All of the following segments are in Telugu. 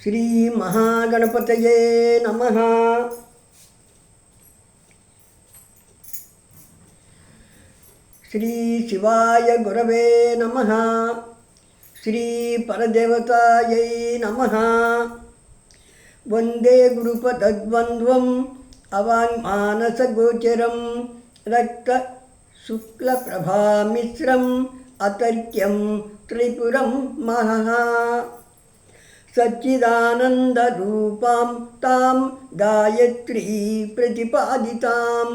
శ్రీ మహాగణపతయే నమః. శ్రీ శివాయ గురవే నమః. శ్రీ పరదేవతాయై నమః. వందే గురుపదద్వంద్వం అవాంగ్మానసగోచరం రక్త శుక్లప్రభామిశ్రం అతర్క్యం త్రిపురం మహః. సచ్చిదానందరూపాం తాం గాయత్రీ ప్రతిపాదితాం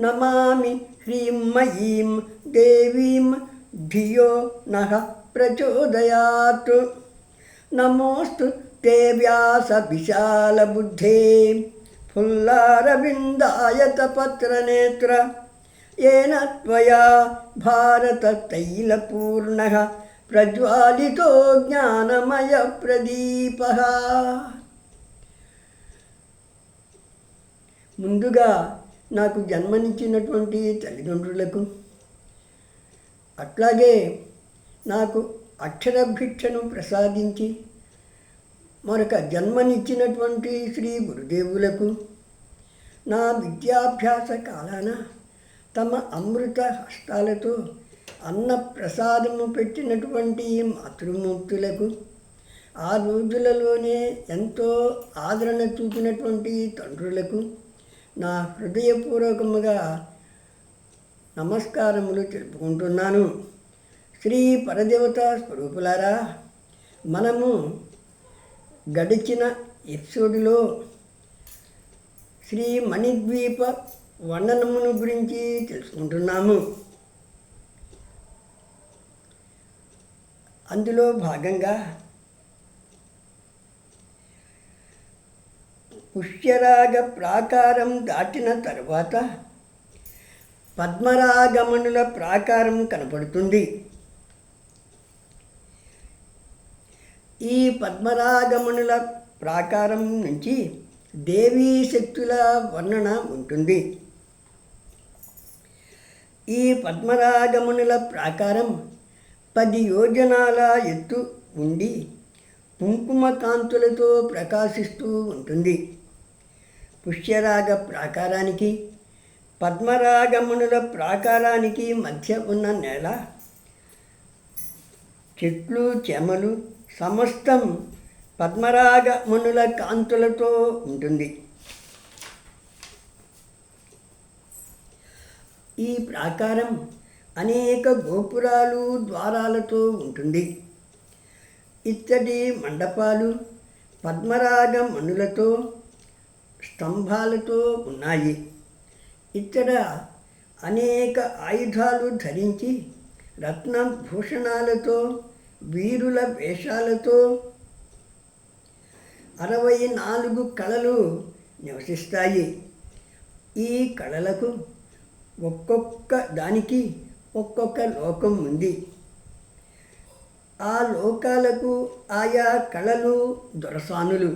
నమామి హ్రీంమయీం దేవీం ధియో నః ప్రచోదయాత్. నమోస్తు తే వ్యాస విశాలబుద్ధే ఫుల్లారవిందాయతపత్రనేత్ర येन त्वया भारततैलपूर्णः प्रज्वालितो ज्ञानमयप्रदीपः. ముందుగా నాకు జన్మనిచ్చినటువంటి తల్లిదండ్రులకు, అట్లాగే నాకు అక్షరభిక్షను ప్రసాదించి మరొక జన్మనిచ్చినటువంటి శ్రీ గురుదేవులకు, నా విద్యాభ్యాస కాలాన తమ అమృత హస్తాలతో అన్న ప్రసాదము పెట్టినటువంటి మాతృమూర్తులకు, ఆ రోజులలోనే ఎంతో ఆదరణ చూపినటువంటి తండ్రులకు నా హృదయపూర్వకముగా నమస్కారములు తెలుపుకుంటున్నాను. శ్రీ పరదేవతా స్వరూపులారా, మనము గడిచిన ఎపిసోడ్లో శ్రీ మణిద్వీప వర్ణనమును గురించి తెలుసుకుంటున్నాము. అందులో భాగంగా పుష్యరాగ ప్రాకారం దాటిన తరువాత పద్మరాగమణుల ప్రాకారం కనపడుతుంది. ఈ పద్మరాగమణుల ప్రాకారం నుంచి దేవీ శక్తుల వర్ణన ఉంటుంది. ఈ పద్మరాగమణుల ప్రాకారం 10 యోజనాల ఎత్తు ఉండి కుంకుమ కాంతులతో ప్రకాశిస్తూ ఉంటుంది. పుష్యరాగ ప్రాకారానికి పద్మరాగమణుల ప్రాకారానికి మధ్య ఉన్న నేల, చెట్లు చేమలు సమస్తం పద్మరాగమణుల కాంతులతో ఉంటుంది. ఈ ప్రాకారం అనేక గోపురాలు ద్వారాలతో ఉంటుంది. ఇత్తడి మండపాలు పద్మరాగమణులతో స్తంభాలతో ఉన్నాయి. ఇక్కడ అనేక ఆయుధాలు ధరించి రత్నభూషణాలతో వీరుల వేషాలతో 64 కళలు నివసిస్తాయి. ఈ కళలకు ఒక్కొక్క దానికి ఒక్కొక్క లోకం ఉంది. ఆ లోకాలకు ఆయా కళలు దొరసానులు.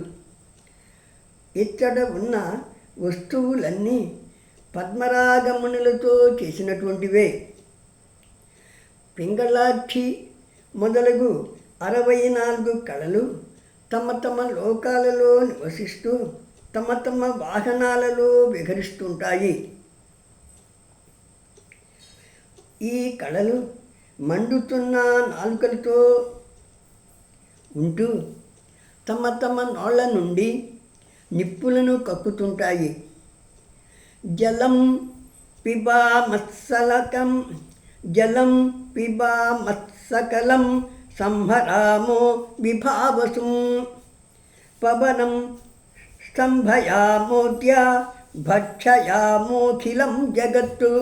ఇక్కడ ఉన్న వస్తువులన్నీ పద్మరాగమణులతో చేసినటువంటివే. పింగళాక్షి మొదలగు 64 కళలు తమ తమ లోకాలలో నివసిస్తూ తమ తమ వాహనాలలో విహరిస్తుంటాయి. ఈ కళలు మండుతున్న నాలుకలతో ఉంటూ తమ తమ నోళ్ల నుండి నిప్పులను కక్కుతుంటాయి. జలం పిబామత్సలకం జలం పిబామత్సకలం సంహరామో విభావసుం పవనం స్తంభయామోద్య భక్షయామోఖిలం జగత్తు.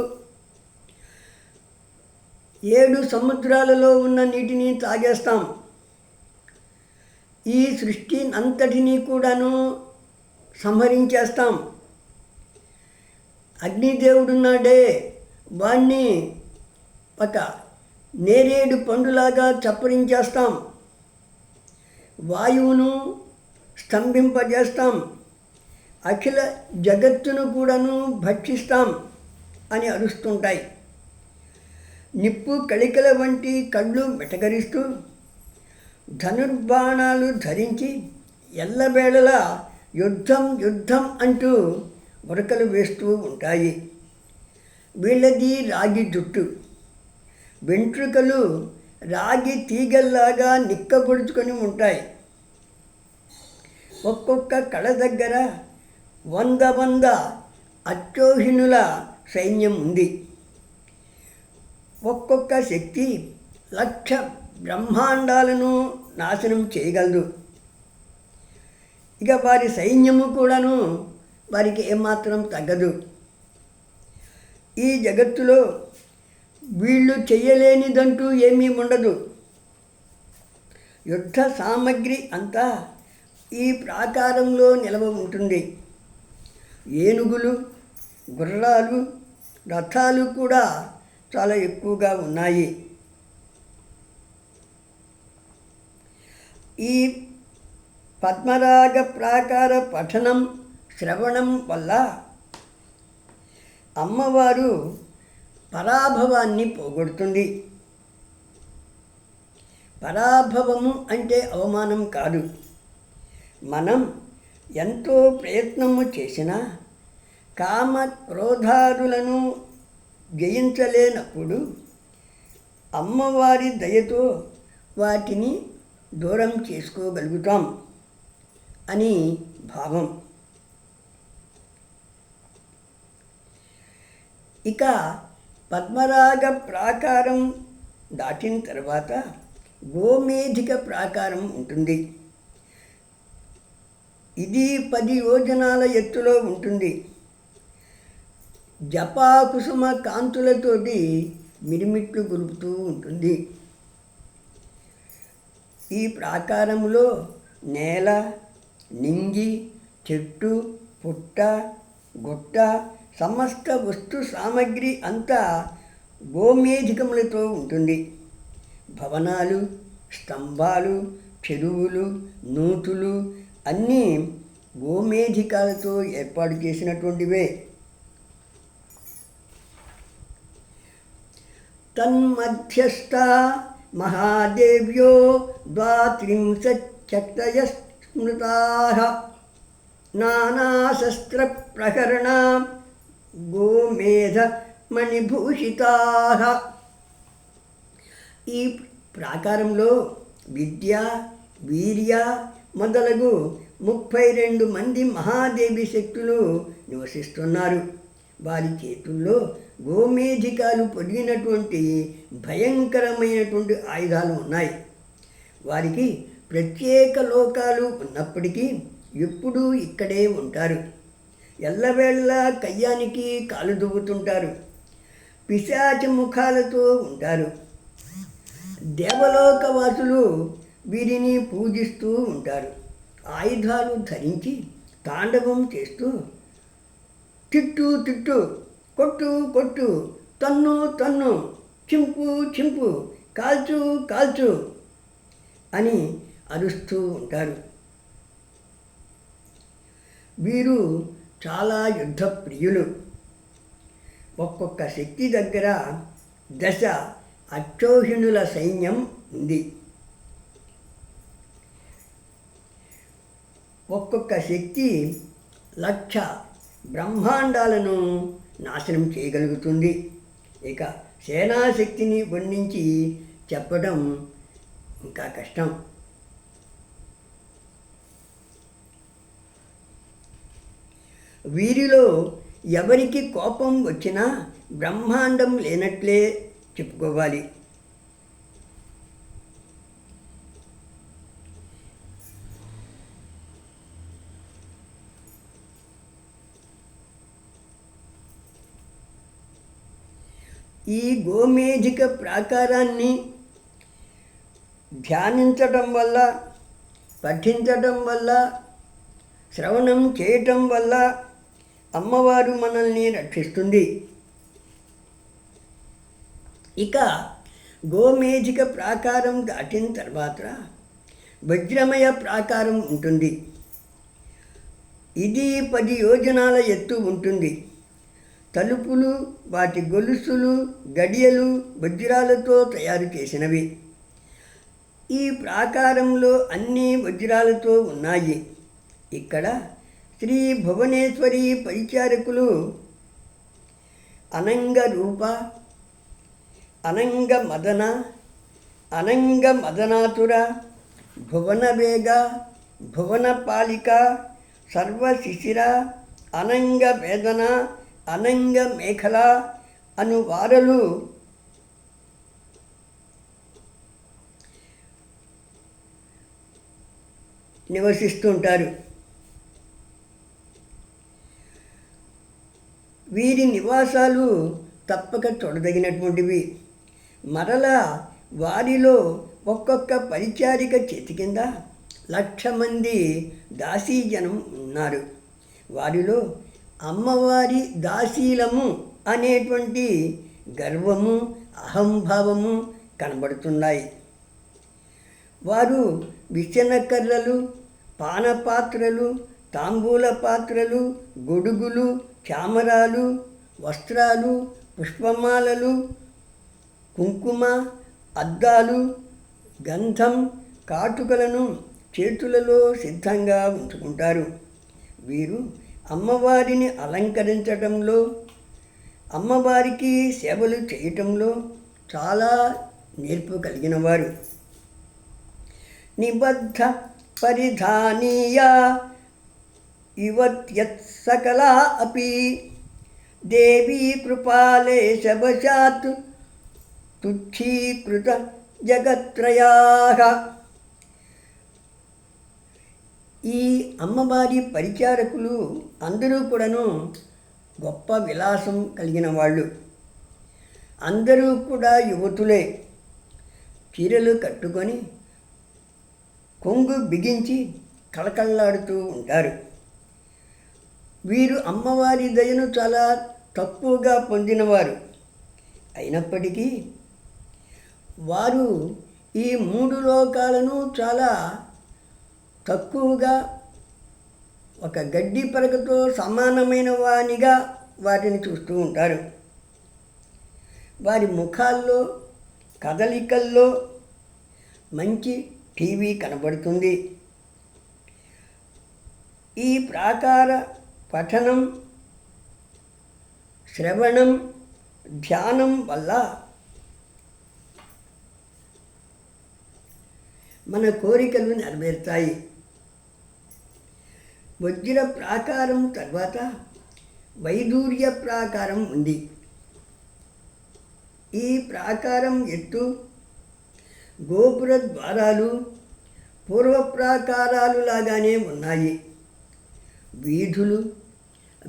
7 సముద్రాలలో ఉన్న నీటిని తాగేస్తాం. ఈ సృష్టి అంతటినీ కూడాను సంహరించేస్తాం. అగ్నిదేవుడున్నాడే, వాణ్ణి ఒక నేరేడు పండులాగా చప్పరించేస్తాం. వాయువును స్తంభింపజేస్తాం. అఖిల జగత్తును కూడాను భక్షిస్తాం అని అరుస్తుంటాయి. నిప్పు కళికల వంటి కళ్ళు మెటకరిస్తూ ధనుర్బాణాలు ధరించి ఎల్లవేళలా యుద్ధం యుద్ధం అంటూ ఉరకలు వేస్తూ ఉంటాయి. వీళ్ళది రాగి జుట్టు, వెంట్రుకలు రాగి తీగల్లాగా నిక్కబొడుచుకొని ఉంటాయి. ఒక్కొక్క కళ దగ్గర 100 అక్షోహిణుల సైన్యం ఉంది. ఒక్కొక్క శక్తి 1,00,000 బ్రహ్మాండాలను నాశనం చేయగలదు. ఇక వారి సైన్యము కూడాను వారికి ఏమాత్రం తగ్గదు. ఈ జగత్తులో వీళ్ళు చెయ్యలేనిదంటూ ఏమీ ఉండదు. యుద్ధ సామగ్రి అంతా ఈ ప్రాకారంలో నిలవ ఉంటుంది. ఏనుగులు, గుర్రాలు, రథాలు కూడా చాలా ఎక్కువగా ఉన్నాయి. ఈ పద్మరాగ ప్రాకార పఠనం శ్రవణం వల్ల అమ్మవారు పరాభవాన్ని పోగొడుతుంది. పరాభవము అంటే అవమానం కాదు. మనం ఎంతో ప్రయత్నము చేసినా కామ క్రోధాదులను జయించలేనప్పుడు అమ్మవారి దయతో వాటిని దూరం చేసుకోగలుగుతాం అని భావం. ఇక పద్మరాగ ప్రాకారం దాటిన తర్వాత గోమేధిక ప్రాకారం ఉంటుంది. ఇది 10 యోజనాల ఎత్తులో ఉంటుంది. జపాకుసుమ కాంతులతోటి మిరిమిట్లు గొలుపుతూ ఉంటుంది. ఈ ప్రాకారంలో నేల, నింగి, చెట్టు, పుట్ట, గుట్ట, సమస్త వస్తు సామగ్రి అంతా గోమేధికములతో ఉంటుంది. భవనాలు, స్తంభాలు, చెరువులు, నూతులు అన్నీ గోమేధికాలతో ఏర్పాటు చేసినటువంటివే. తన్మధ్యస్థ మహాదేవ్యో 32 శక్తయ స్మృతాః నానాశస్త్రప్రకరణ గోమేధ మణిభూషితాః. ఈ ప్రాకారంలో విద్య, వీర్య మొదలగు 32 మంది మహాదేవి శక్తులు నివసిస్తున్నారు. వారి చేతుల్లో గోమేధికాలు పొదిగినటువంటి భయంకరమైనటువంటి ఆయుధాలు ఉన్నాయి. వారికి ప్రత్యేక లోకాలు ఉన్నప్పటికీ ఎప్పుడూ ఇక్కడే ఉంటారు. ఎల్లవేళలా కయ్యానికి కాలు దువ్వుతుంటారు. పిశాచ ముఖాలతో ఉంటారు. దేవలోకవాసులు వీరిని పూజిస్తూ ఉంటారు. ఆయుధాలు ధరించి తాండవం చేస్తూ తిట్టు తిట్టు, కొట్టు కొట్టు, తన్ను తన్ను, చింపు చింపు, కాల్చు కాల్చు అని అరుస్తూ ఉంటారు. వీరు చాలా యుద్ధ ప్రియులు. ఒక్కొక్క శక్తి దగ్గర 10 అక్షోహిణుల సైన్యం ఉంది. ఒక్కొక్క శక్తి 1,00,000 బ్రహ్మాండాలను నాశనం చేయగలుగుతుంది. ఇక సేనాశక్తిని వర్ణించి చెప్పడం ఇంకా కష్టం. వీరిలో ఎవరికి కోపం వచ్చినా బ్రహ్మాండం లేనట్లే చెప్పుకోవాలి. ఈ గోమేధిక ప్రాకారాన్ని ధ్యానించటం వల్ల, పఠించటం వల్ల, శ్రవణం చేయటం వల్ల అమ్మవారు మనల్ని రక్షిస్తుంది. ఇక గోమేధిక ప్రాకారం దాటిన తర్వాత వజ్రమయ ప్రాకారం ఉంటుంది. ఇది 10 యోజనాల ఎత్తు ఉంటుంది. తలుపులు, వాటి గొలుసులు, గడియలు వజ్రాలతో తయారు చేసినవి. ఈ ప్రాకారంలో అన్ని వజ్రాలతో ఉన్నాయి. ఇక్కడ శ్రీ భువనేశ్వరి పరిచారకులు అనంగ రూప, అనంగ మదన, అనంగ మదనాతుర, భువన వేగ, భువన పాలిక, సర్వశిశిర, అనంగ వేదన, అనంగ మేఖల అను వారలు నివసిస్తుంటారు. వీరి నివాసాలు తప్పక చూడదగినటువంటివి. మరలా వారిలో ఒక్కొక్క పరిచారిక చేతి కింద 1,00,000 మంది దాసీజనం ఉన్నారు. వారిలో అమ్మవారి దాసీలము అనేటువంటి గర్వము, అహంభావము కనబడుతున్నాయి. వారు విచ్చనకర్రలు, పానపాత్రలు, తాంబూల పాత్రలు, గొడుగులు, చామరాలు, వస్త్రాలు, పుష్పమాలలు, కుంకుమ, అద్దాలు, గంధం, కాటుకలను చేతులలో సిద్ధంగా ఉంచుకుంటారు. వీరు అమ్మవారిని అలంకరించటంలో, అమ్మవారికి సేవలు చేయటంలో చాలా నేర్పు కలిగిన వారు. నిబద్ధ పరిధానీయా ఇవత్యత్ సకలా అపి దేవీ కృపాలేశవశాత్ తుచ్చీకృత జగత్రయాః. ఈ అమ్మవారి పరిచారకులు అందరూ కూడాను గొప్ప విలాసం కలిగిన వాళ్ళు. అందరూ కూడా యువతులే. చీరలు కట్టుకొని కొంగు బిగించి కళకళలాడుతూ ఉంటారు. వీరు అమ్మవారి దయను చాలా తక్కువగా పొందినవారు. అయినప్పటికీ వారు ఈ 3 లోకాలను చాలా తక్కువగా ఒక గడ్డి పరకతో సమానమైన వానిగా వాటిని చూస్తూ ఉంటారు. వారి ముఖాల్లో, కదలికల్లో మంచి టీవీ కనబడుతుంది. ఈ ప్రాకార పఠనం, శ్రవణం, ధ్యానం వల్ల మన కోరికలు నెరవేరుతాయి. వజ్ర ప్రాకారం తర్వాత వైదూర్య ప్రాకారం ఉంది. ఈ ప్రాకారం ఎత్తు, గోపుర ద్వారాలు పూర్వ ప్రాకారాలు లాగానే ఉన్నాయి. వీధులు,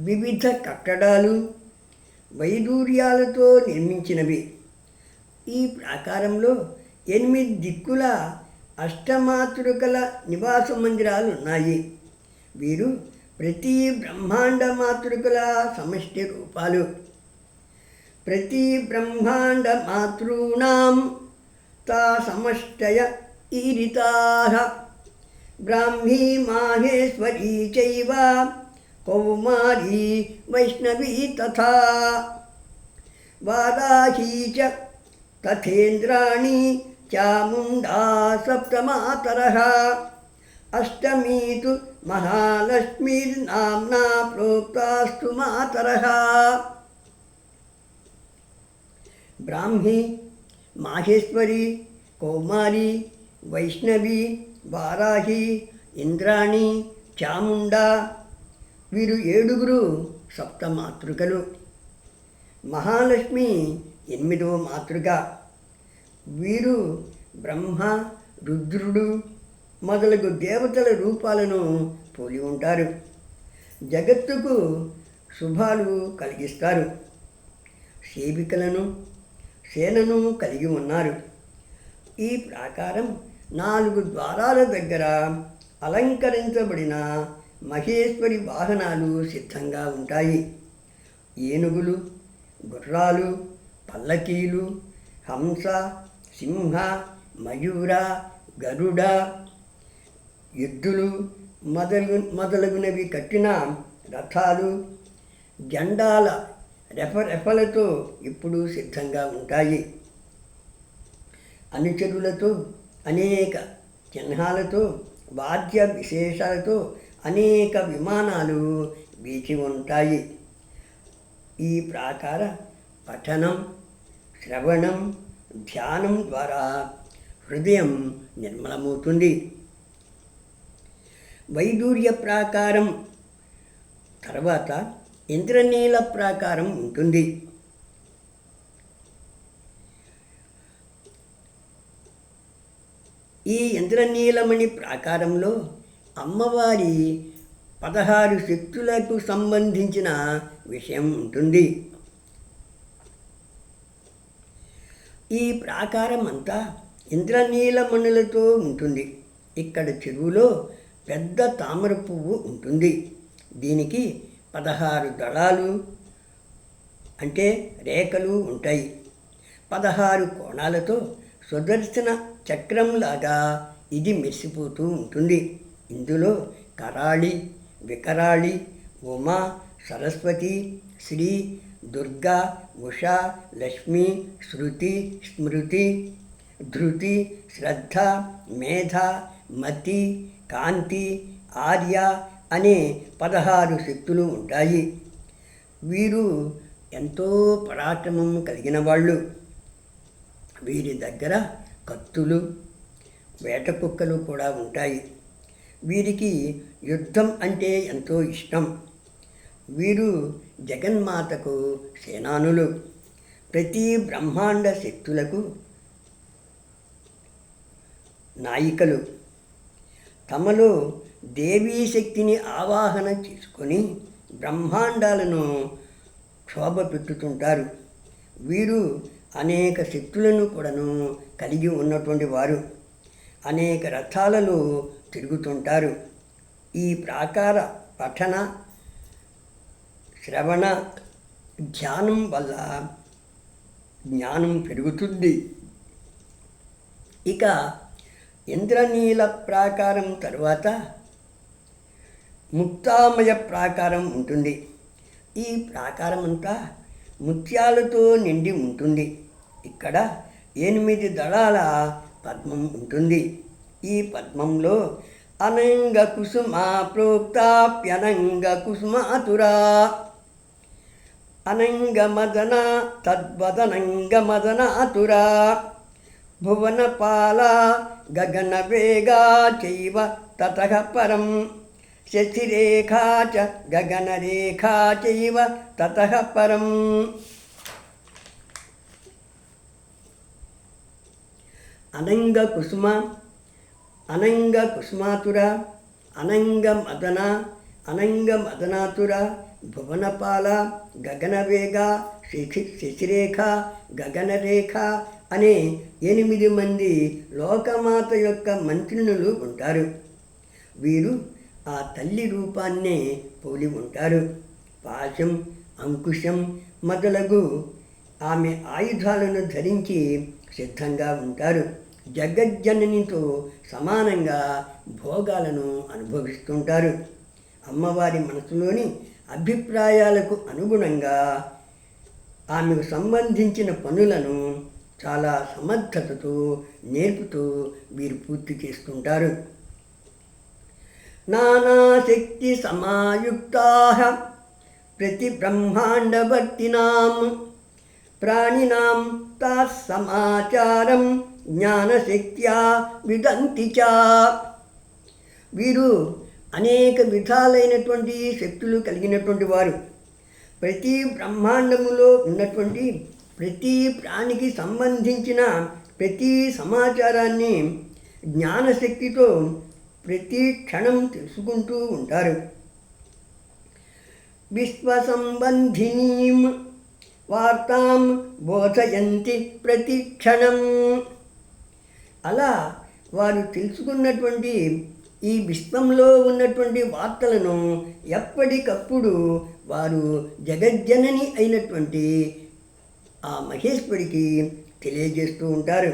వివిధ కట్టడాలు వైదూర్యాలతో నిర్మించినవి. ఈ ప్రాకారంలో 8 దిక్కుల అష్టమాతృకల నివాస మందిరాలు ఉన్నాయి. వీరు ప్రతి బ్రహ్మాండ మాతృకల సమష్టి రూపాలు. ప్రతి బ్రహ్మాండ మాతృణాం తా సమష్టయ ఈరితాః బ్రాహ్మీ మాహేశ్వరీ చైవ కౌమారీ వైష్ణవీ తథా వారాహీ చ తథేంద్రాణి చాముండా సప్తమాతరః అష్టమీ తు మహాలక్ష్మీర్నామ్నా ప్రోక్తాస్తు మాతరః. బ్రాహ్మీ, మాహేశ్వరి, కౌమారి, వైష్ణవి, వారాహి, ఇంద్రాణి, చాముండా వీరు 7 సప్తమాతృకలు. మహాలక్ష్మి 8వ మాతృక. వీరు బ్రహ్మ, రుద్రుడు మొదలగు దేవతల రూపాలను పోలి ఉంటారు. జగత్తుకు శుభాలు కలిగిస్తారు. సేవికలను, సేనను కలిగి ఉన్నారు. ఈ ప్రాకారం 4 ద్వారాల దగ్గర అలంకరించబడిన మహేశ్వరి వాహనాలు సిద్ధంగా ఉంటాయి. ఏనుగులు, గుర్రాలు, పల్లకీలు, హంస, సింహ, మయూర, గరుడ, ఎద్దులు మొదలగునవి కట్టిన రథాలు జెండాల రెపరెపలతో ఇప్పుడు సిద్ధంగా ఉంటాయి. అనుచరులతో అనేక చిహ్నాలతో వాద్య విశేషాలతో అనేక విమానాలు వీచి ఉంటాయి. ఈ ప్రాకార పఠనం, శ్రవణం, ధ్యానం ద్వారా హృదయం నిర్మలమవుతుంది. వైడూర్య ప్రాకారం తర్వాత ఇంద్రనీల ప్రాకారం ఉంటుంది. ఈ ఇంద్రనీలమణి ప్రాకారంలో అమ్మవారి 16 శక్తులకు సంబంధించిన విషయం ఉంటుంది. ఈ ప్రాకారం అంతా ఇంద్రనీలమణులతో ఉంటుంది. ఇక్కడ చెరువులో పెద్ద తామర పువ్వు ఉంటుంది. దీనికి 16 దళాలు అంటే రేఖలు ఉంటాయి. 16 కోణాలతో సుదర్శన చక్రంలాగా ఇది మెరిసిపోతూ ఉంటుంది. ఇందులో కరాళి, వికరాళి, ఉమా, సరస్వతి, శ్రీ, దుర్గా, ఉషా, లక్ష్మి, శృతి, స్మృతి, ధృతి, శ్రద్ధ, మేధ, మతి, కాంతి, ఆర్య అనే 16 శక్తులు ఉంటాయి. వీరు ఎంతో పరాక్రమం కలిగిన వాళ్ళు. వీరి దగ్గర కత్తులు, వేట కుక్కలు కూడా ఉంటాయి. వీరికి యుద్ధం అంటే ఎంతో ఇష్టం. వీరు జగన్మాతకు సేనానులు. ప్రతి బ్రహ్మాండ శక్తులకు నాయికలు. తమలో దేవీ శక్తిని ఆవాహన చేసుకొని బ్రహ్మాండాలను క్షోభ పెట్టుతుంటారు. వీరు అనేక శక్తులను కూడాను కలిగి ఉన్నటువంటి వారు. అనేక రథాలలో తిరుగుతుంటారు. ఈ ప్రాకార పఠన, శ్రవణ, ధ్యానం వల్ల జ్ఞానం పెరుగుతుంది. ఇక ఇంద్రనీల ప్రాకారం తర్వాత ముక్తామయ ప్రాకారం ఉంటుంది. ఈ ప్రాకారం అంతా ముత్యాలతో నిండి ఉంటుంది. ఇక్కడ 8 దళాల పద్మం ఉంటుంది. ఈ పద్మంలో అనంగ కుసుమ ప్రోక్తాప్యనంగ కుసుమాతురా అనంగ మదన తద్వదనంగ మదనాతురా భువనపాల గగన వేగా చైవ తతః పరం శశిరేఖా చ గగనరేఖా చైవ తతః పరం. అనంగ కుసుమ, అనంగ కుసుమాతుర, అనంగ మదన, అనంగ మదనాతుర, భువనపాల, గగనవేగ, శశిరేఖ, గగనరేఖ అనే 8 మంది లోకమాత యొక్క మంత్రినులు ఉంటారు. వీరు ఆ తల్లి రూపాన్నే పోలి ఉంటారు. పాశం, అంకుశం మొదలగు ఆమె ఆయుధాలను ధరించి సిద్ధంగా ఉంటారు. జగజ్జననితో సమానంగా భోగాలను అనుభవిస్తుంటారు. అమ్మవారి మనసులోని అభిప్రాయాలకు అనుగుణంగా ఆమెకు సంబంధించిన పనులను చాలా సమర్థతతో నేర్పుతూ వీరు పూర్తి చేస్తుంటారు. నానాశక్తి సమాయుక్తాః ప్రతి బ్రహ్మాండవర్తినాం ప్రాణినాం తత్సమాచారం జ్ఞానశక్త్యా విదంతి చ. వీరు అనేక విధాలైనటువంటి శక్తులు కలిగినటువంటి వారు. ప్రతి బ్రహ్మాండములో ఉన్నటువంటి ప్రతి ప్రాణికి సంబంధించిన ప్రతి సమాచారాన్ని జ్ఞానశక్తితో ప్రతి క్షణం తెలుసుకుంటూ ఉంటారు. విశ్వసంబంధినీం వార్తాం బోధయంతి ప్రతి క్షణం. అలా వారు తెలుసుకున్నటువంటి ఈ విశ్వంలో ఉన్నటువంటి వార్తలను ఎప్పటికప్పుడు వారు జగజ్జనని అయినటువంటి ఆ మహేశ్వరికి తెలియజేస్తూ ఉంటారు.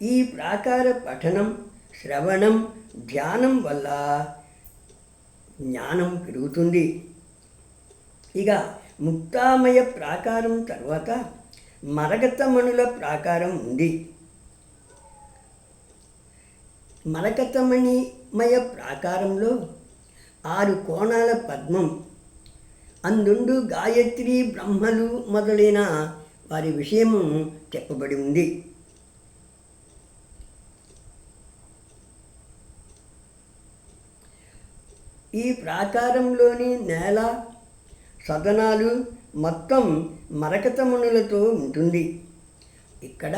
ఈ ప్రాకార పఠనం, శ్రవణం, ధ్యానం వల్ల జ్ఞానం పెరుగుతుంది. ఇక ముక్తామయ ప్రాకారం తర్వాత మరగతమణుల ప్రాకారం ఉంది. మరకతమణిమయ ప్రాకారంలో 6 కోణాల పద్మం, అందుండు గాయత్రి బ్రహ్మలు మొదలైన వారి విషయము చెప్పబడి ఉంది. ఈ ప్రాకారంలోని నేల, సదనాలు మొత్తం మరకతమణులతో ఉంటుంది. ఇక్కడ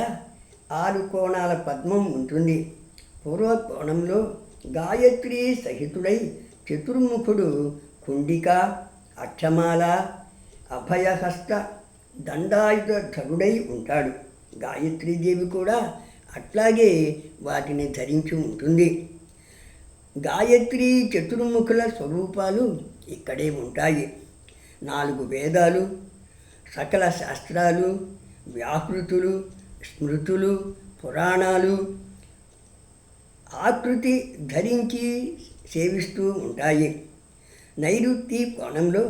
6 కోణాల పద్మం ఉంటుంది. పూర్వ కోణంలో గాయత్రి సహితుడై చతుర్ముఖుడు కుండిక, అక్షమాల, అభయహస్త, దండాయుధరుడై ఉంటాడు. గాయత్రీదేవి కూడా అట్లాగే వాటిని ధరించి ఉంటుంది. గాయత్రి చతుర్ముఖుల స్వరూపాలు ఇక్కడే ఉంటాయి. 4 వేదాలు, సకల శాస్త్రాలు, వ్యాహృతులు, స్మృతులు, పురాణాలు ఆకృతి ధరించి సేవిస్తూ ఉంటాయి. నైరుతి కోణంలో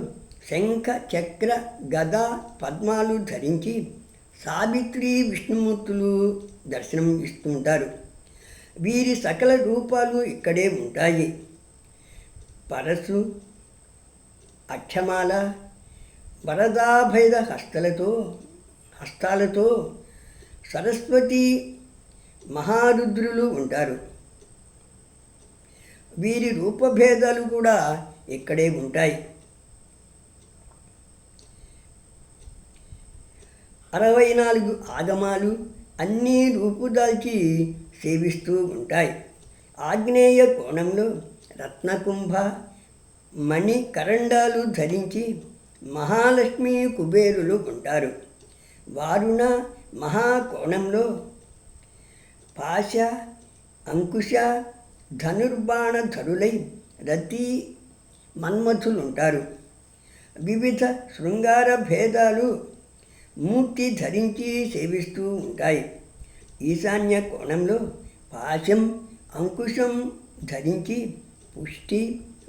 శంఖ, చక్ర, గద, పద్మాలు ధరించి సావిత్రి, విష్ణుమూర్తులు దర్శనం ఇస్తుంటారు. వీరి సకల రూపాలు ఇక్కడే ఉంటాయి. పరశు, అక్షమాల, వరదాభైద హస్తాలతో సరస్వతి, మహారుద్రులు ఉంటారు. వీరి రూపభేదాలు కూడా ఇక్కడే ఉంటాయి. 64 ఆగమాలు అన్నీ రూపుదాల్చి సేవిస్తూ ఉంటాయి. ఆగ్నేయ కోణంలో రత్నకుంభ, మణి కరండాలు ధరించి మహాలక్ష్మి, కుబేరులు ఉంటారు. వారుణ మహాకోణంలో పాశ, అంకుశ, ధనుర్బాణధరులై రతి, మన్మథులుంటారు. వివిధ శృంగార భేదాలు మూర్తి ధరించి సేవిస్తూ ఉంటాయి. ఈశాన్య కోణంలో పాశం, అంకుశం ధరించి పుష్టి,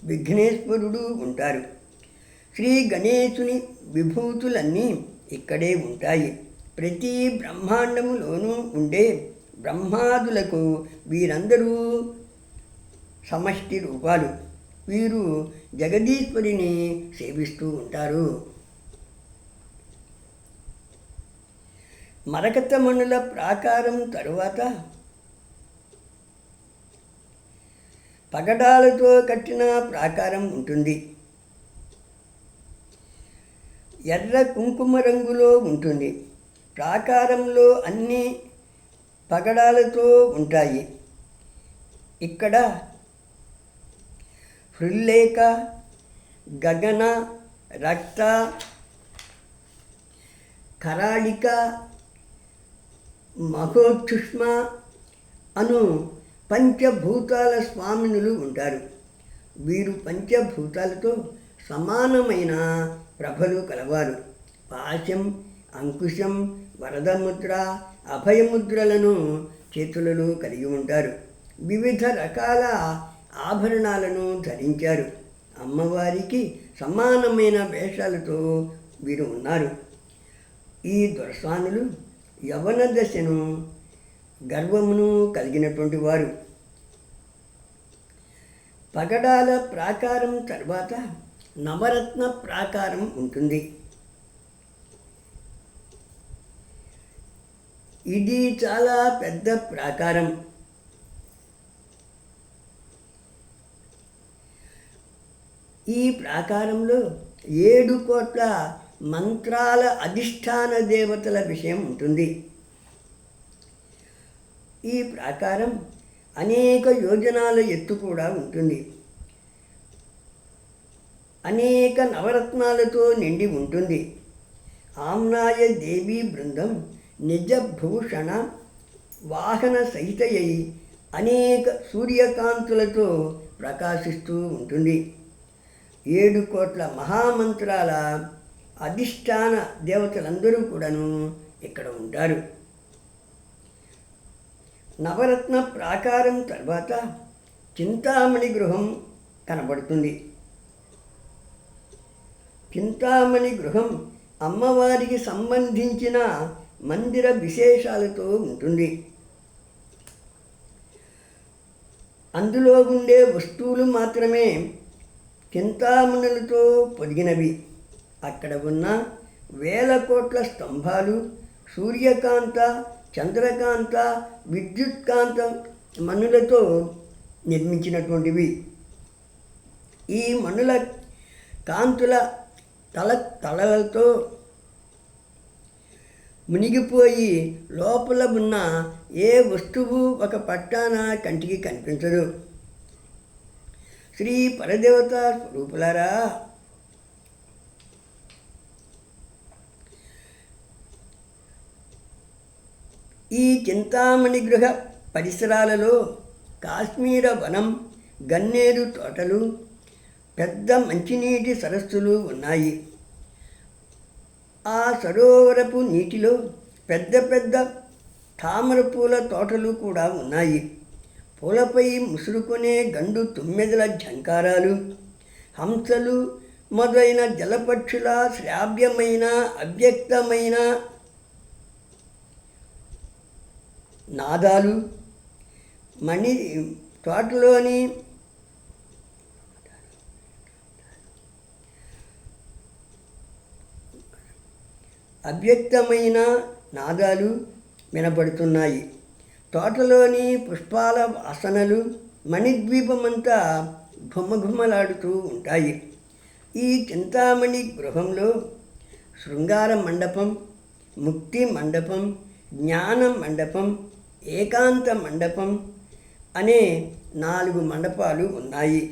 విఘ్నేశ్వరుడు ఉంటారు. శ్రీ గణేశుని విభూతులన్నీ ఇక్కడే ఉంటాయి. ప్రతి బ్రహ్మాండములోనూ ఉండే బ్రహ్మాదులకు వీరందరూ సమష్టి రూపాలు. వీరు జగదీశ్వరిని సేవిస్తూ ఉంటారు. మరకతమణుల ప్రాకారం తరువాత పగడాలతో కట్టిన ప్రాకారం ఉంటుంది. ఎర్ర కుంకుమ రంగులో ఉంటుంది. ప్రాకారంలో అన్ని పగడాలతో ఉంటాయి. ఇక్కడ హృల్లేఖ, గగన, రక్త, కరాళిక, మహోచ్ఛుష్మ అను పంచభూతాల స్వామినులు ఉంటారు. వీరు పంచభూతాలతో సమానమైన ప్రభలు కలవారు. పాశం, అంకుశం, వరదముద్ర, అభయముద్రలను చేతులలో కలిగి ఉంటారు. వివిధ రకాల ఆభరణాలను ధరించారు. అమ్మవారికి సమానమైన వేషాలతో వీరు ఉన్నారు. ఈ దొరస్వాములు యవన దశను, గర్వమును కలిగినటువంటి వారు. పగడాల ప్రాకారం తర్వాత నవరత్న ప్రాకారం ఉంటుంది. ఇది చాలా పెద్ద ప్రాకారం. ఈ ప్రాకారంలో 7 కోట్ల మంత్రాల అధిష్టాన దేవతల విషయం ఉంటుంది. ఈ ప్రాకారం అనేక యోజనాల ఎత్తు కూడా ఉంటుంది. అనేక నవరత్నాలతో నిండి ఉంటుంది. ఆమ్నాయ దేవీ బృందం నిజభూషణ వాహన సహితయై అనేక సూర్యకాంతులతో ప్రకాశిస్తూ ఉంటుంది. 7 కోట్ల మహామంత్రాల అధిష్టాన దేవతలందరూ కూడాను ఇక్కడ ఉంటారు. నవరత్న ప్రాకారం తర్వాత చింతామణి గృహం కనబడుతుంది. చింతామణి గృహం అమ్మవారికి సంబంధించిన మందిర విశేషాలతో ఉంటుంది. అందులో ఉండే వస్తువులు మాత్రమే చింతామణులతో పొదిగినవి. అక్కడ ఉన్న వేల కోట్ల స్తంభాలు సూర్యకాంత, చంద్రకాంత, విద్యుత్కాంత మణులతో నిర్మించినటువంటివి. ఈ మణుల కాంతుల తలతో మునిగిపోయి లోపల ఉన్న ఏ వస్తువు ఒక పట్టాన కంటికి కనిపించదు. శ్రీ పరదేవత స్వరూపులారా, ఈ చింతామణి గృహ పరిసరాలలో కాశ్మీర వనం, గన్నేరు తోటలు, పెద్ద మంచినీటి సరస్సులు ఉన్నాయి. ఆ సరోవరపు నీటిలో పెద్ద పెద్ద తామర పూల తోటలు కూడా ఉన్నాయి. పూలపై ముసురుకునే గండు తుమ్మెదల ఝంకారాలు, హంసలు మొదలైన జలపక్షుల శ్రావ్యమైన అవ్యక్తమైన నాదాలు, మణి తోటలోని అవ్యక్తమైన నాదాలు వినపడుతున్నాయి. తోటలోని పుష్పాల వాసనలు మణిద్వీపమంతా ఘుమఘుమలాడుతూ ఉంటాయి. ఈ చింతామణి గృహంలో శృంగార మండపం, ముక్తి మండపం, జ్ఞాన మండపం, ఏకాంత మండపం అనే 4 మండపాలు ఉన్నాయి.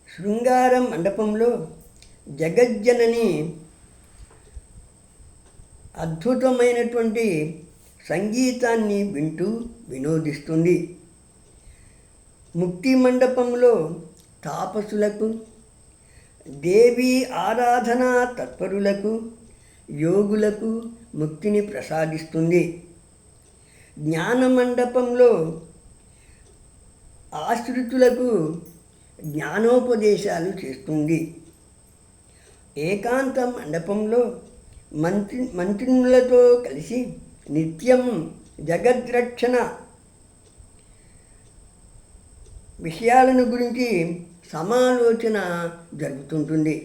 శృంగార మండపంలో జగజ్జనని అద్భుతమైనటువంటి సంగీతాన్ని వింటూ వినోదిస్తుంది. ముక్తి మండపంలో తాపసులకు, దేవి ఆరాధనా తత్పరులకు, యోగులకు ముక్తిని ప్రసాదిస్తుంది. జ్ఞాన మండపంలో ఆశ్రితులకు జ్ఞానోపదేశాలు చేస్తుంది. ఏకాంత మండపంలో మంత్రినులతో కలిసి నిత్యం జగద్రక్షణ విషయాలను గురించి సమాలోచన జరుగుతుంటుంది.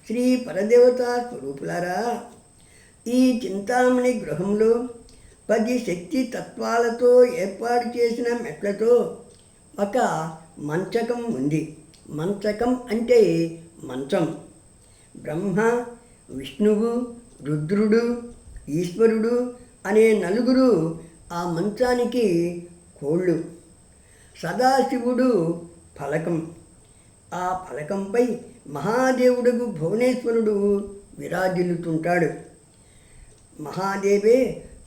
శ్రీ పరదేవత స్వరూపులారా, ఈ చింతామణి గృహంలో 10 శక్తి తత్వాలతో ఏర్పాటు చేసిన మెట్లతో ఒక మంచకం ఉంది. మంచకం అంటే మంచం. బ్రహ్మ, విష్ణువు, రుద్రుడు, ఈశ్వరుడు అనే 4 ఆ మంచానికి కోళ్ళు. సదాశివుడు ఫలకం. ఆ ఫలకంపై మహాదేవుడు భువనేశ్వరుడు విరాజిల్లుతుంటాడు. మహాదేవే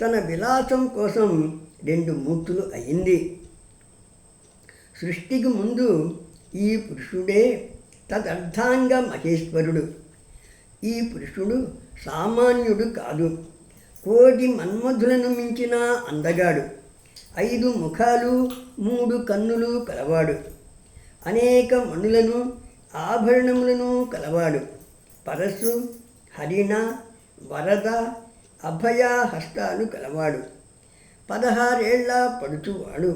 తన విలాసం కోసం 2 మూర్తులు అయింది. సృష్టికి ముందు ఈ పురుషుడే తదర్థాంగ మహేశ్వరుడు. ఈ పురుషుడు సామాన్యుడు కాదు. 1,000,000 మన్మధులను మించిన అందగాడు. 5 ముఖాలు, 3 కన్నులు కలవాడు. అనేక మణులను, ఆభరణములను కలవాడు. పరశు, హరిణ, వరద, అభయ హస్తాలు కలవాడు. 16 ఏళ్ల పడుచువాడు.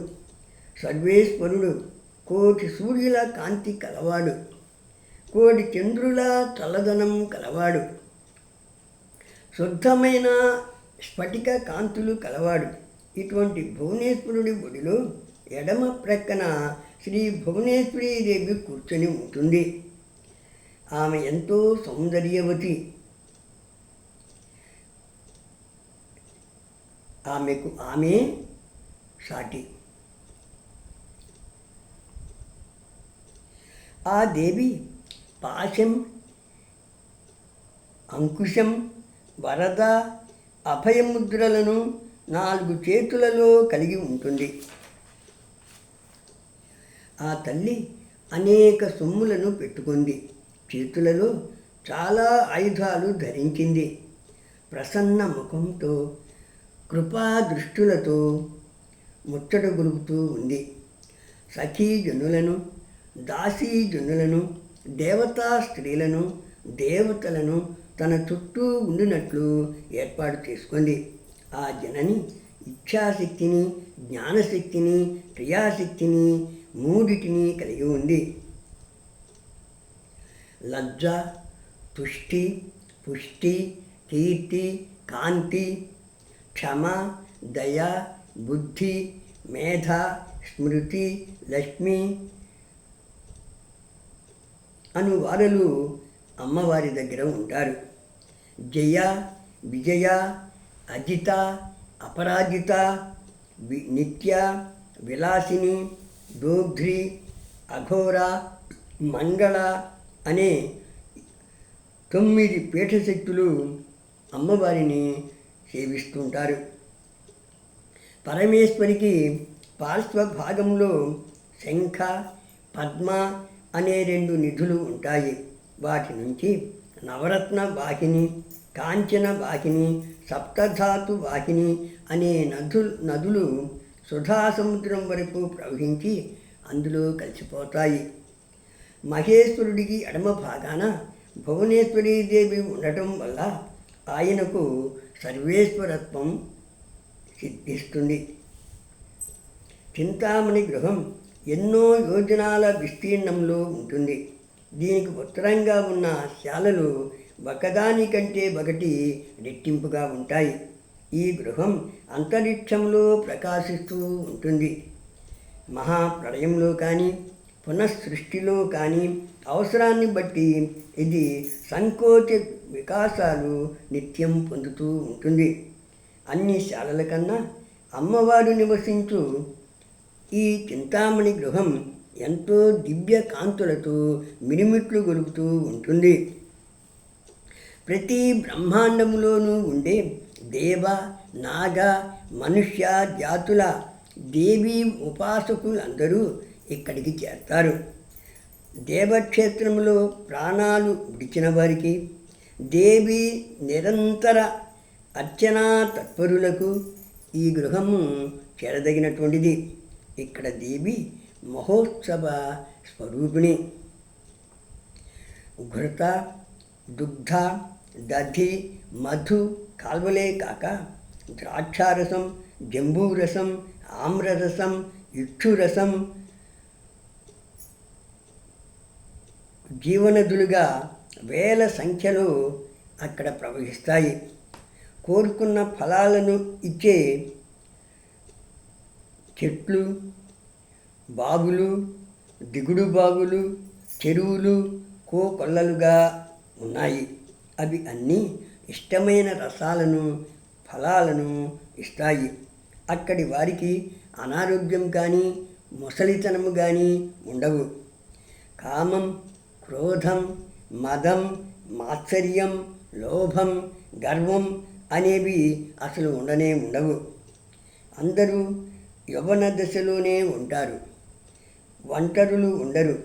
సర్వేశ్వరుడు. 1,000,000 సూర్యుల కాంతి కలవాడు. 1,000,000 చంద్రుల చల్లదనం కలవాడు. శుద్ధమైన స్ఫటిక కాంతులు కలవాడు. ఇటువంటి భువనేశ్వరుడి గుడిలో ఎడమ ప్రక్కన శ్రీ భువనేశ్వరీదేవి కూర్చొని ఉంటుంది. ఆమె ఎంతో సౌందర్యవతి. ఆమెకు ఆమె సాటి. ఆ దేవి పాశం, అంకుశం, వరద, అభయముద్రలను 4 చేతులలో కలిగి ఉంటుంది. ఆ తల్లి అనేక సొమ్ములను పెట్టుకుంది. చేతులలో చాలా ఆయుధాలు ధరించింది. ప్రసన్న ముఖంతో, కృపాదృష్టులతో ముచ్చట గొలుపుతూ ఉంది. సఖీజనులను, దాసీజనులను, దేవతా స్త్రీలను, దేవతలను తన చుట్టూ ఉండినట్లు ఏర్పాటు చేసుకుంది. ఆ జనని ఇచ్ఛాశక్తిని, జ్ఞానశక్తిని, క్రియాశక్తిని మూడిటిని కలిగి ఉంది. లజ్జ, తుష్టి, పుష్టి, కీర్తి, కాంతి, క్షమ, దయ, బుద్ధి, మేధ, స్మృతి, లక్ష్మి అను వారలు అమ్మవారి దగ్గర ఉంటారు. జయ, విజయ, అజిత, అపరాజిత, నిత్య, విలాసిని, దోగ్ధ్రి, అఘోర, మంగళ అనే 9 పీఠశక్తులు అమ్మవారిని సేవిస్తుంటారు. పరమేశ్వరికి పార్శ్వ భాగంలో శంఖ, పద్మ అనే 2 నిధులు ఉంటాయి. వాటి నుంచి నవరత్న వాహిని, కాంచన వాహిని, సప్తధాతు వాహిని అనే నదులు సుధా సముద్రం వరకు ప్రవహించి అందులో కలిసిపోతాయి. మహేశ్వరుడికి ఎడమ భాగాన భువనేశ్వరీదేవి ఉండటం వల్ల ఆయనకు సర్వేశ్వరత్వం సిద్ధిస్తుంది. చింతామణి గృహం ఎన్నో యోజనాల విస్తీర్ణంలో ఉంటుంది. దీనికి ఉత్తరంగా ఉన్న శాలలు ఒకదానికంటే ఒకటి రెట్టింపుగా ఉంటాయి. ఈ గృహం అంతరిక్షంలో ప్రకాశిస్తూ ఉంటుంది. మహాప్రళయంలో కానీ, పునఃసృష్టిలో కానీ అవసరాన్ని బట్టి ఇది సంకోచ వికాసాలు నిత్యం పొందుతూ ఉంటుంది. అన్ని శాలల కన్నా అమ్మవారు నివసించు ఈ చింతామణి గృహం ఎంతో దివ్య కాంతులతో మిరుమిట్లు గొలుపుతూ ఉంటుంది. ప్రతి బ్రహ్మాండములోనూ ఉండే దేవ, నాగ, మనుష్య జాతుల దేవీ ఉపాసకులందరూ ఇక్కడికి చేరతారు. దేవక్షేత్రంలో ప్రాణాలు విడిచిన వారికి, దేవి నిరంతర అర్చనా తత్పరులకు ఈ గృహము చేరదగినటువంటిది. ఇక్కడ దేవి మహోత్సవ స్వరూపిణి. ఘృత, దుగ్ధ, దధి, మధు కాల్వలే కాక ద్రాక్షారసం, జంబూరసం, ఆమ్రరసం, ఇక్షురసం జీవనదులుగా వేల సంఖ్యలో అక్కడ ప్రవహిస్తాయి. కోరుకున్న ఫలాలను ఇచ్చే చెట్లు, బావులు, దిగుడు బావులు, చెరువులు కోకొల్లలుగా ఉన్నాయి. అవి అన్నీ ఇష్టమైన రసాలను, ఫలాలను ఇస్తాయి. అక్కడి వారికి అనారోగ్యం కానీ, ముసలితనము కానీ ఉండవు. కామం, క్రోధం, మదం, మాత్సర్యం, లోభం, గర్వం అనేవి అసలు ఉండనే ఉండవు. అందరూ యవ్వన దశలోనే ఉంటారు. ఒంటరులు ఉండరు.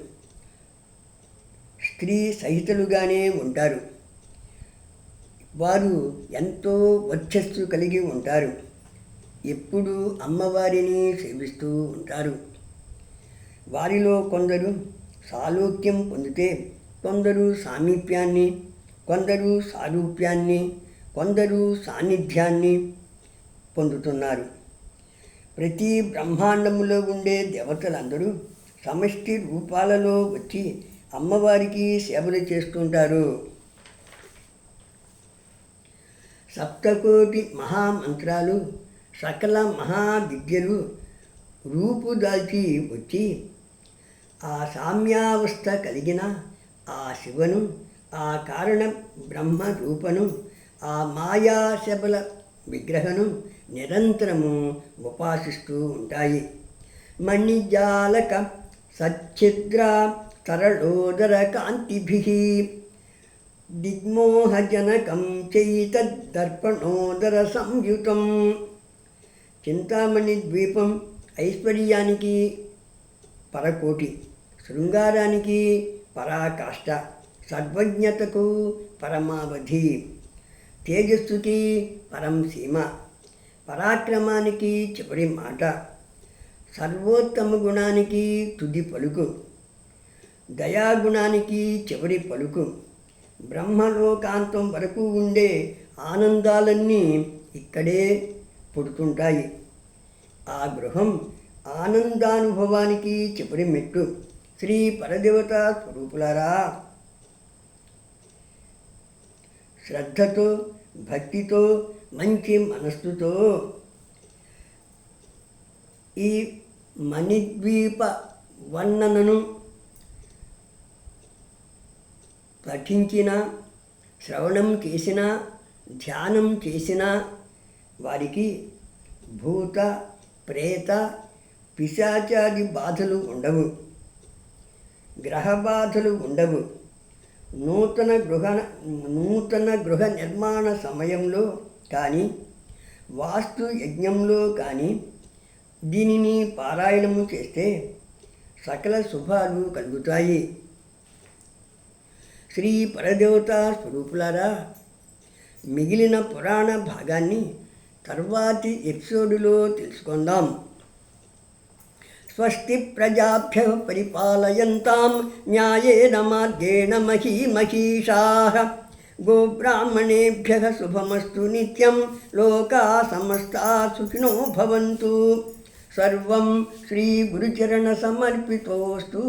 స్త్రీ సహితులుగానే ఉంటారు. వారు ఎంతో వర్చస్సు కలిగి ఉంటారు. ఎప్పుడూ అమ్మవారిని సేవిస్తూ ఉంటారు. వారిలో కొందరు సాలోక్యం పొందితే, కొందరు సామీప్యాన్ని, కొందరు సారూప్యాన్ని, కొందరు సాన్నిధ్యాన్ని పొందుతున్నారు. ప్రతి బ్రహ్మాండములో ఉండే దేవతలందరూ సమష్టి రూపాలలో వచ్చి అమ్మవారికి సేవలు చేస్తుంటారు. సప్తకోటి మహామంత్రాలు, సకల మహావిద్యలు రూపుదాల్చి వచ్చి ఆ సామ్యావస్థ కలిగిన ఆ శివను, ఆ కారణ బ్రహ్మ రూపను, ఆ మాయాశబల విగ్రహను నిరంతరము ఉపాసిస్తూ ఉంటాయి. మణిజాలక సచ్ఛిద్ర తరళోదర కాంతిభిః దిగ్మోహజనకం చైతద్దర్పణోదర సంయుతం. చింతామణి ద్వీపం ఐశ్వర్యానికి పరకోటి, శృంగారానికి పరాకాష్ట, సర్వజ్ఞతకు పరమావధి, తేజస్సుకి పరం సీమ, పరాక్రమానికి చివరి మాట, సర్వోత్తమ గుణానికి తుది పలుకు, దయాగుణానికి చివరి పలుకు, బ్రహ్మలోకాంతం వరకు ఉండే ఆనందాలన్నీ ఇక్కడే పుడుతుంటాయి. ఆ గృహం ఆనందానుభవానికి చివరి మెట్టు. శ్రీ పరదేవత స్వరూపులారా, శ్రద్ధతో, భక్తితో, మంచి మనస్సుతో ఈ మణిద్వీప వర్ణనను పఠించిన, శ్రవణం చేసిన, ధ్యానం చేసిన వారికి భూత, ప్రేత, పిశాచాది బాధలు ఉండవు, గ్రహ బాధలు ఉండవు. నూతన గృహ నిర్మాణ సమయంలో కానీ, వాస్తు యజ్ఞంలో కానీ దీనిని పారాయణము చేస్తే సకల శుభాలు కలుగుతాయి. శ్రీ పరదేవత స్వరూపులారా, మిగిలిన పురాణ భాగాన్ని తర్వాతి ఎపిసోడులో తెలుసుకుందాం. స్వస్తి ప్రజాభ్యః పరిపాలయంతాం న్యాయేన మార్గేణ మహీమహీషాః. గోబ్రాహ్మణేభ్యః శుభమస్తు నిత్యం. లోకాః సమస్తాః సుఖినో భవంతు. సర్వం శ్రీ గురుచరణ సమర్పితోస్తు.